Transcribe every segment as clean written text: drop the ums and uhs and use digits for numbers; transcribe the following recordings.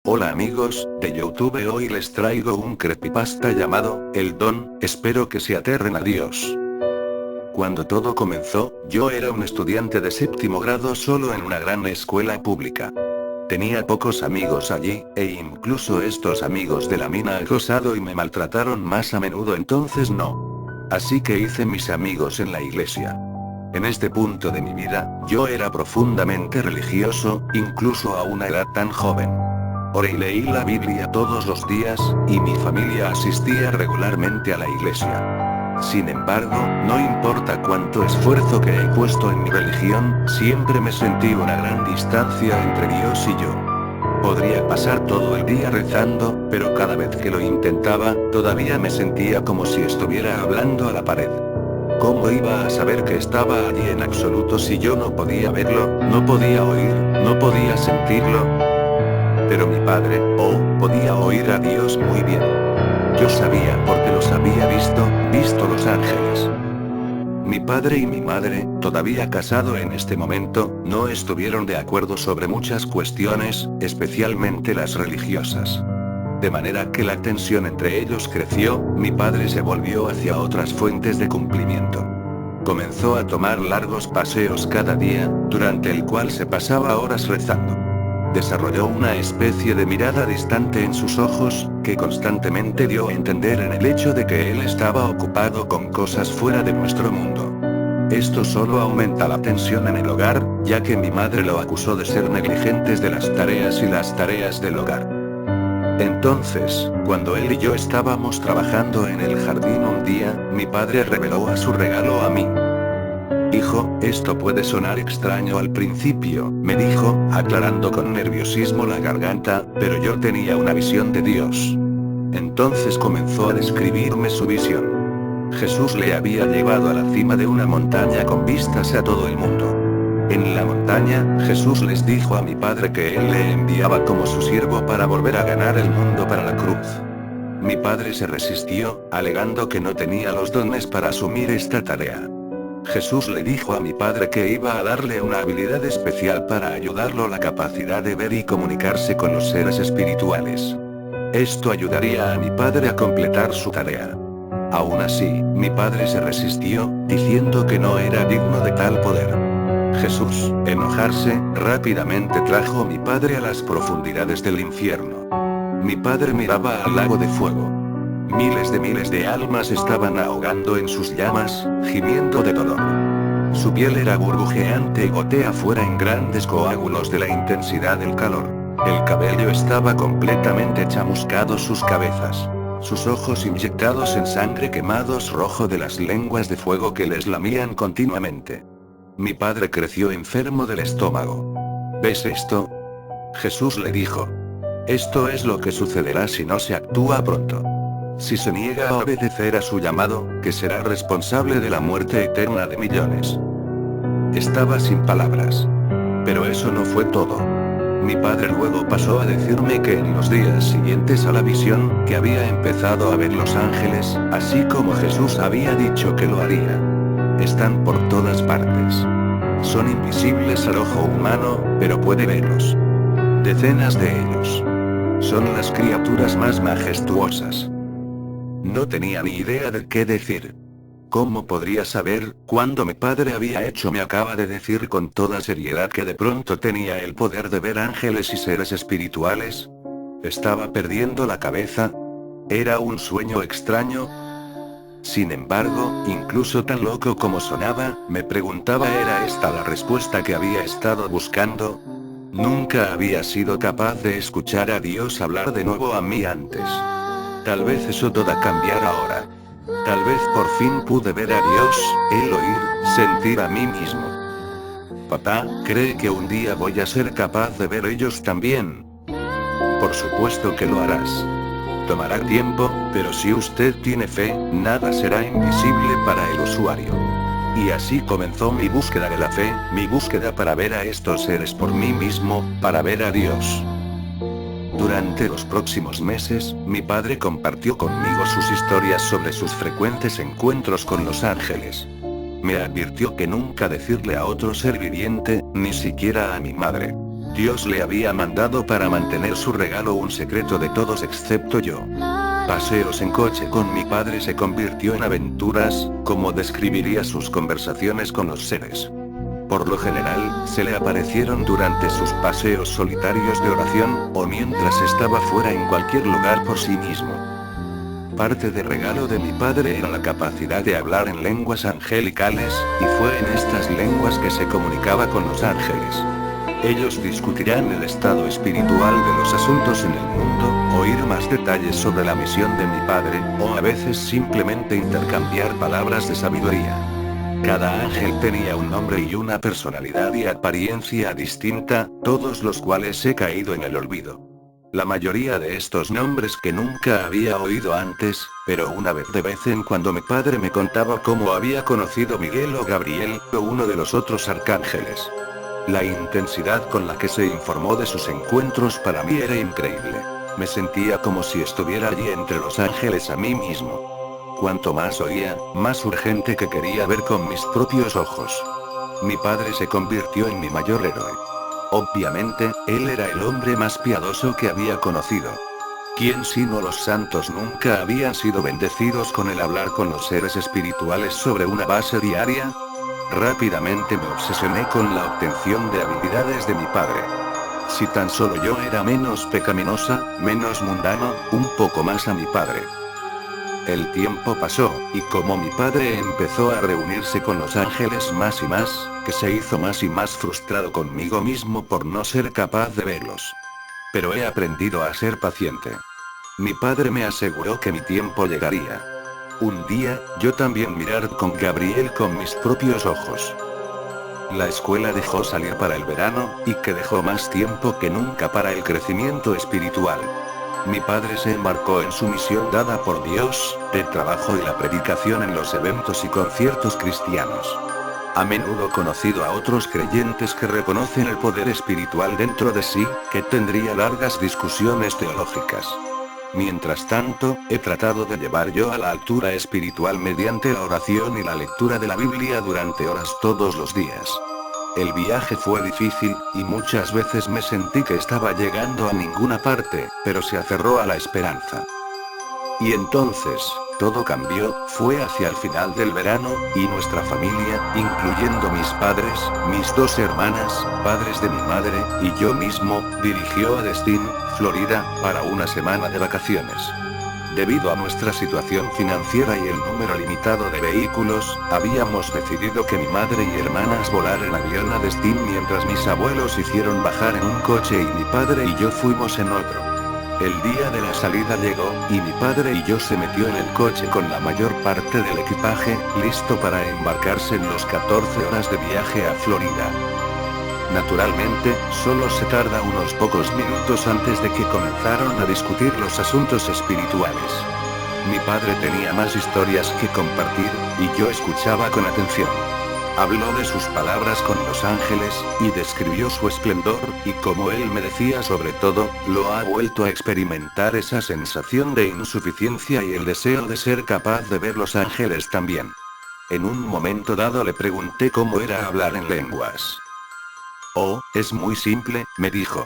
Hola amigos, de YouTube, hoy les traigo un creepypasta llamado, El Don, espero que se aterren a Dios. Cuando todo comenzó, yo era un estudiante de séptimo grado solo en una gran escuela pública. Tenía pocos amigos allí, e incluso estos amigos de la mina acosado y me maltrataron más a menudo, entonces no. Así que hice mis amigos en la iglesia. En este punto de mi vida, yo era profundamente religioso, incluso a una edad tan joven. Oré y leí la Biblia todos los días, y mi familia asistía regularmente a la iglesia. Sin embargo, no importa cuánto esfuerzo que he puesto en mi religión, siempre me sentí una gran distancia entre Dios y yo. Podría pasar todo el día rezando, pero cada vez que lo intentaba, todavía me sentía como si estuviera hablando a la pared. ¿Cómo iba a saber que estaba allí en absoluto si yo no podía verlo, no podía oír, no podía sentirlo? Pero mi padre, podía oír a Dios muy bien. Yo sabía porque los había visto los ángeles. Mi padre y mi madre, todavía casado en este momento, no estuvieron de acuerdo sobre muchas cuestiones, especialmente las religiosas. De manera que la tensión entre ellos creció, mi padre se volvió hacia otras fuentes de cumplimiento. Comenzó a tomar largos paseos cada día, durante el cual se pasaba horas rezando. Desarrolló una especie de mirada distante en sus ojos, que constantemente dio a entender en el hecho de que él estaba ocupado con cosas fuera de nuestro mundo. Esto solo aumenta la tensión en el hogar, ya que mi madre lo acusó de ser negligentes de las tareas del hogar. Entonces, cuando él y yo estábamos trabajando en el jardín un día, mi padre reveló a su regalo a mí. Hijo, esto puede sonar extraño al principio, me dijo, aclarando con nerviosismo la garganta, pero yo tenía una visión de Dios. Entonces comenzó a describirme su visión. Jesús le había llevado a la cima de una montaña con vistas a todo el mundo. En la montaña, Jesús les dijo a mi padre que él le enviaba como su siervo para volver a ganar el mundo para la cruz. Mi padre se resistió, alegando que no tenía los dones para asumir esta tarea. Jesús le dijo a mi padre que iba a darle una habilidad especial para ayudarlo, la capacidad de ver y comunicarse con los seres espirituales. Esto ayudaría a mi padre a completar su tarea. Aún así, mi padre se resistió, diciendo que no era digno de tal poder. Jesús, enojarse, rápidamente trajo a mi padre a las profundidades del infierno. Mi padre miraba al lago de fuego. Miles de almas estaban ahogando en sus llamas, gimiendo de dolor. Su piel era burbujeante y gotea fuera en grandes coágulos de la intensidad del calor. El cabello estaba completamente chamuscado, sus cabezas. Sus ojos inyectados en sangre, quemados rojo de las lenguas de fuego que les lamían continuamente. Mi padre creció enfermo del estómago. ¿Ves esto? Jesús le dijo. Esto es lo que sucederá si no se actúa pronto. Si se niega a obedecer a su llamado, que será responsable de la muerte eterna de millones. Estaba sin palabras. Pero eso no fue todo. Mi padre luego pasó a decirme que en los días siguientes a la visión, que había empezado a ver los ángeles, así como Jesús había dicho que lo haría. Están por todas partes. Son invisibles al ojo humano, pero puede verlos. Decenas de ellos. Son las criaturas más majestuosas. No tenía ni idea de qué decir. ¿Cómo podría saber, cuando mi padre había hecho? Me acaba de decir con toda seriedad que de pronto tenía el poder de ver ángeles y seres espirituales. ¿Estaba perdiendo la cabeza? ¿Era un sueño extraño? Sin embargo, incluso tan loco como sonaba, me preguntaba, ¿era esta la respuesta que había estado buscando? Nunca había sido capaz de escuchar a Dios hablar de nuevo a mí antes. Tal vez eso todo cambiar ahora. Tal vez por fin pude ver a Dios, el oír, sentir a mí mismo. Papá, ¿cree que un día voy a ser capaz de ver ellos también? Por supuesto que lo harás. Tomará tiempo, pero si usted tiene fe, nada será invisible para el usuario. Y así comenzó mi búsqueda de la fe, mi búsqueda para ver a estos seres por mí mismo, para ver a Dios. Durante los próximos meses, mi padre compartió conmigo sus historias sobre sus frecuentes encuentros con los ángeles. Me advirtió que nunca decirle a otro ser viviente, ni siquiera a mi madre. Dios le había mandado para mantener su regalo un secreto de todos excepto yo. Paseos en coche con mi padre se convirtió en aventuras, como describiría sus conversaciones con los seres. Por lo general, se le aparecieron durante sus paseos solitarios de oración, o mientras estaba fuera en cualquier lugar por sí mismo. Parte del regalo de mi padre era la capacidad de hablar en lenguas angelicales, y fue en estas lenguas que se comunicaba con los ángeles. Ellos discutirán el estado espiritual de los asuntos en el mundo, oír más detalles sobre la misión de mi padre, o a veces simplemente intercambiar palabras de sabiduría. Cada ángel tenía un nombre y una personalidad y apariencia distinta, todos los cuales he caído en el olvido. La mayoría de estos nombres que nunca había oído antes, pero una vez de vez en cuando mi padre me contaba cómo había conocido Miguel o Gabriel, o uno de los otros arcángeles. La intensidad con la que se informó de sus encuentros para mí era increíble. Me sentía como si estuviera allí entre los ángeles a mí mismo. Cuanto más oía, más urgente que quería ver con mis propios ojos. Mi padre se convirtió en mi mayor héroe. Obviamente, él era el hombre más piadoso que había conocido. ¿Quién sino los santos nunca habían sido bendecidos con el hablar con los seres espirituales sobre una base diaria? Rápidamente me obsesioné con la obtención de habilidades de mi padre. Si tan solo yo era menos pecaminosa, menos mundano, un poco más a mi padre. El tiempo pasó, y como mi padre empezó a reunirse con los ángeles más y más, que se hizo más y más frustrado conmigo mismo por no ser capaz de verlos. Pero he aprendido a ser paciente. Mi padre me aseguró que mi tiempo llegaría. Un día, yo también mirar con Gabriel con mis propios ojos. La escuela dejó salir para el verano, y que dejó más tiempo que nunca para el crecimiento espiritual. Mi padre se embarcó en su misión dada por Dios, de trabajo y la predicación en los eventos y conciertos cristianos. A menudo conocido a otros creyentes que reconocen el poder espiritual dentro de sí, que tendría largas discusiones teológicas. Mientras tanto, he tratado de llevar yo a la altura espiritual mediante la oración y la lectura de la Biblia durante horas todos los días. El viaje fue difícil, y muchas veces me sentí que estaba llegando a ninguna parte, pero se aferró a la esperanza. Y entonces, todo cambió, fue hacia el final del verano, y nuestra familia, incluyendo mis padres, mis dos hermanas, padres de mi madre, y yo mismo, dirigió a Destin, Florida, para una semana de vacaciones. Debido a nuestra situación financiera y el número limitado de vehículos, habíamos decidido que mi madre y hermanas volaran en avión a Destin mientras mis abuelos hicieron bajar en un coche y mi padre y yo fuimos en otro. El día de la salida llegó, y mi padre y yo se metió en el coche con la mayor parte del equipaje, listo para embarcarse en los 14 horas de viaje a Florida. Naturalmente, solo se tarda unos pocos minutos antes de que comenzaron a discutir los asuntos espirituales. Mi padre tenía más historias que compartir, y yo escuchaba con atención. Habló de sus palabras con los ángeles, y describió su esplendor, y como él me decía sobre todo, lo ha vuelto a experimentar esa sensación de insuficiencia y el deseo de ser capaz de ver los ángeles también. En un momento dado le pregunté cómo era hablar en lenguas. Oh, es muy simple, me dijo.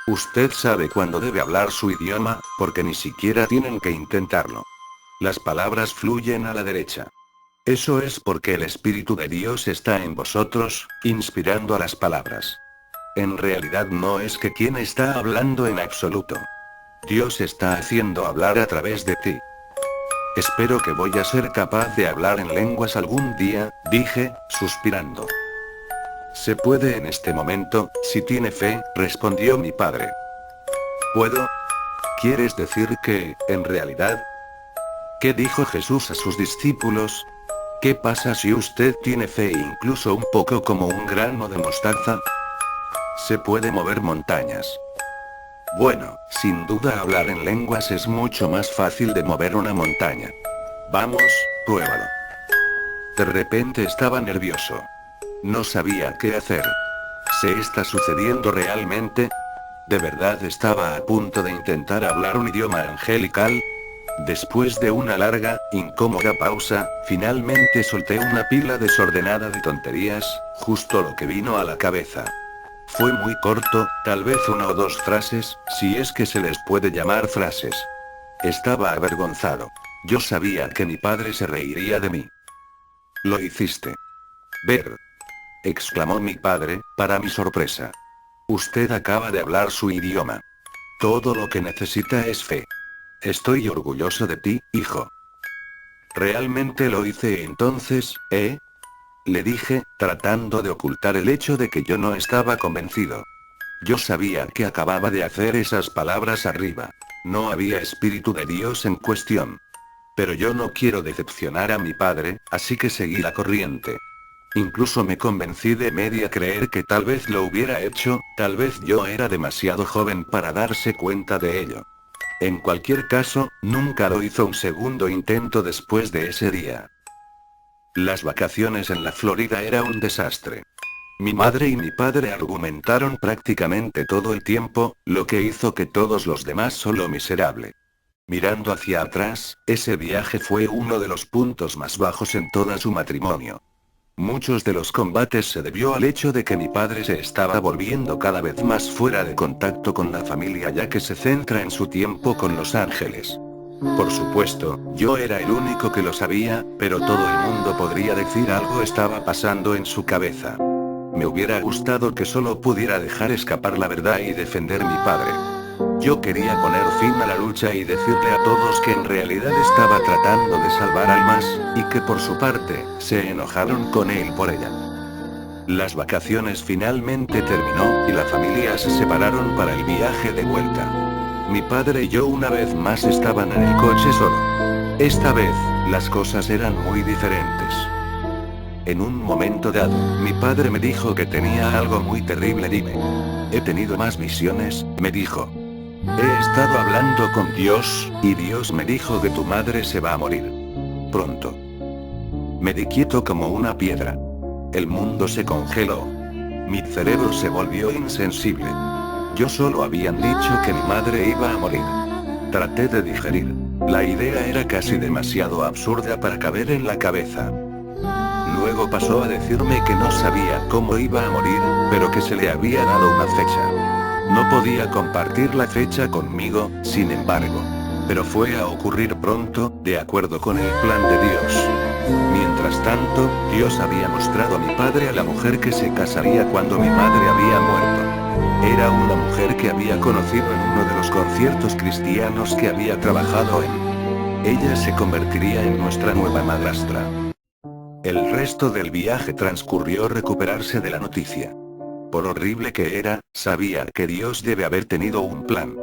Usted sabe cuándo debe hablar su idioma, porque ni siquiera tienen que intentarlo. Las palabras fluyen a la derecha. Eso es porque el Espíritu de Dios está en vosotros, inspirando a las palabras. En realidad no es que quien está hablando en absoluto. Dios está haciendo hablar a través de ti. Espero que voy a ser capaz de hablar en lenguas algún día, dije, suspirando. Se puede en este momento, si tiene fe, respondió mi padre. ¿Puedo? ¿Quieres decir que, en realidad? ¿Qué dijo Jesús a sus discípulos? ¿Qué pasa si usted tiene fe incluso un poco como un grano de mostaza? Se puede mover montañas. Bueno, sin duda hablar en lenguas es mucho más fácil de mover una montaña. Vamos, pruébalo. De repente estaba nervioso. No sabía qué hacer. ¿Se está sucediendo realmente? ¿De verdad estaba a punto de intentar hablar un idioma angelical? Después de una larga, incómoda pausa, finalmente solté una pila desordenada de tonterías, justo lo que vino a la cabeza. Fue muy corto, tal vez una o dos frases, si es que se les puede llamar frases. Estaba avergonzado. Yo sabía que mi padre se reiría de mí. Lo hiciste. Ver, exclamó mi padre, para mi sorpresa. Usted acaba de hablar su idioma. Todo lo que necesita es fe. Estoy orgulloso de ti, hijo. ¿Realmente lo hice entonces, eh? Le dije, tratando de ocultar el hecho de que yo no estaba convencido. Yo sabía que acababa de hacer esas palabras arriba. No había espíritu de Dios en cuestión. Pero yo no quiero decepcionar a mi padre, así que seguí la corriente. Incluso me convencí de media creer que tal vez lo hubiera hecho, tal vez yo era demasiado joven para darse cuenta de ello. En cualquier caso, nunca lo hizo un segundo intento después de ese día. Las vacaciones en la Florida era un desastre. Mi madre y mi padre argumentaron prácticamente todo el tiempo, lo que hizo que todos los demás solo miserable. Mirando hacia atrás, ese viaje fue uno de los puntos más bajos en todo su matrimonio. Muchos de los combates se debió al hecho de que mi padre se estaba volviendo cada vez más fuera de contacto con la familia ya que se centra en su tiempo con Los Ángeles. Por supuesto, yo era el único que lo sabía, pero todo el mundo podría decir algo estaba pasando en su cabeza. Me hubiera gustado que solo pudiera dejar escapar la verdad y defender mi padre. Yo quería poner fin a la lucha y decirle a todos que en realidad estaba tratando de salvar almas, y que por su parte, se enojaron con él por ella. Las vacaciones finalmente terminó, y la familia se separaron para el viaje de vuelta. Mi padre y yo una vez más estaban en el coche solo. Esta vez, las cosas eran muy diferentes. En un momento dado, mi padre me dijo que tenía algo muy terrible. Dime. He tenido más visiones, me dijo. He estado hablando con Dios, y Dios me dijo que tu madre se va a morir. Pronto. Me di quieto como una piedra. El mundo se congeló. Mi cerebro se volvió insensible. Yo solo habían dicho que mi madre iba a morir. Traté de digerir. La idea era casi demasiado absurda para caber en la cabeza. Luego pasó a decirme que no sabía cómo iba a morir, pero que se le había dado una fecha. No podía compartir la fecha conmigo, sin embargo. Pero fue a ocurrir pronto, de acuerdo con el plan de Dios. Mientras tanto, Dios había mostrado a mi padre a la mujer que se casaría cuando mi madre había muerto. Era una mujer que había conocido en uno de los conciertos cristianos que había trabajado en. Ella se convertiría en nuestra nueva madrastra. El resto del viaje transcurrió recuperarse de la noticia. Por horrible que era, sabía que Dios debe haber tenido un plan.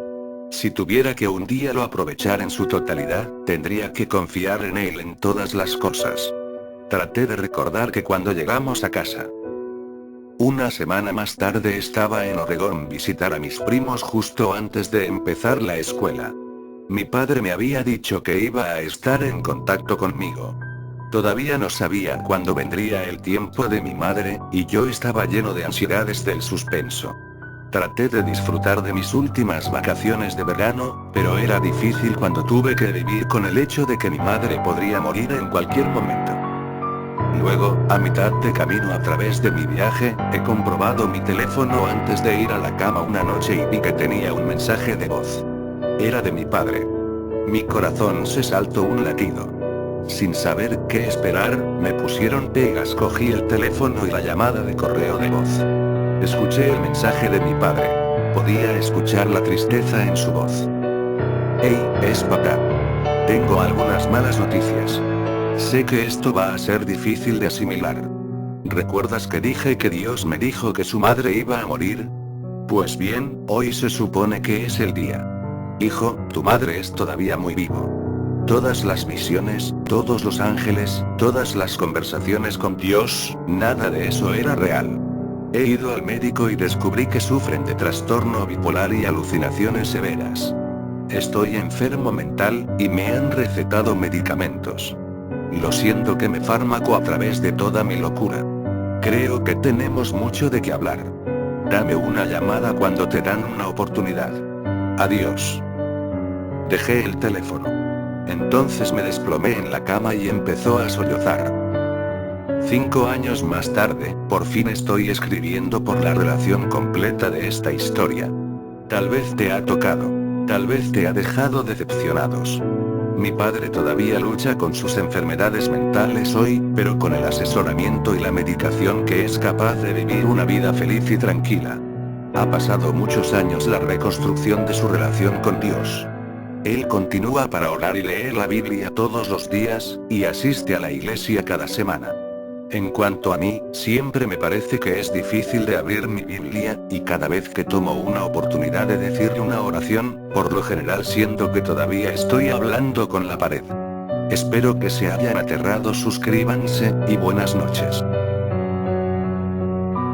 Si tuviera que un día lo aprovechar en su totalidad, tendría que confiar en él en todas las cosas. Traté de recordar que cuando llegamos a casa, una semana más tarde estaba en Oregón visitar a mis primos justo antes de empezar la escuela. Mi padre me había dicho que iba a estar en contacto conmigo. Todavía no sabía cuándo vendría el tiempo de mi madre, y yo estaba lleno de ansiedades del suspenso. Traté de disfrutar de mis últimas vacaciones de verano, pero era difícil cuando tuve que vivir con el hecho de que mi madre podría morir en cualquier momento. Luego, a mitad de camino a través de mi viaje, he comprobado mi teléfono antes de ir a la cama una noche y vi que tenía un mensaje de voz. Era de mi padre. Mi corazón se saltó un latido. Sin saber qué esperar, me pusieron pegas, cogí el teléfono y la llamada de correo de voz. Escuché el mensaje de mi padre. Podía escuchar la tristeza en su voz. Hey, es papá. Tengo algunas malas noticias. Sé que esto va a ser difícil de asimilar. ¿Recuerdas que dije que Dios me dijo que su madre iba a morir? Pues bien, hoy se supone que es el día. Hijo, tu madre es todavía muy vivo. Todas las visiones, todos los ángeles, todas las conversaciones con Dios, nada de eso era real. He ido al médico y descubrí que sufren de trastorno bipolar y alucinaciones severas. Estoy enfermo mental, y me han recetado medicamentos. Lo siento que me fármaco a través de toda mi locura. Creo que tenemos mucho de qué hablar. Dame una llamada cuando te dan una oportunidad. Adiós. Dejé el teléfono. Entonces me desplomé en la cama y empezó a sollozar. 5 años más tarde, por fin estoy escribiendo por la relación completa de esta historia. Tal vez te ha tocado. Tal vez te ha dejado decepcionados. Mi padre todavía lucha con sus enfermedades mentales hoy, pero con el asesoramiento y la medicación que es capaz de vivir una vida feliz y tranquila. Ha pasado muchos años la reconstrucción de su relación con Dios. Él continúa para orar y leer la Biblia todos los días, y asiste a la iglesia cada semana. En cuanto a mí, siempre me parece que es difícil de abrir mi Biblia, y cada vez que tomo una oportunidad de decirle una oración, por lo general siento que todavía estoy hablando con la pared. Espero que se hayan aterrado. Suscríbanse, y buenas noches.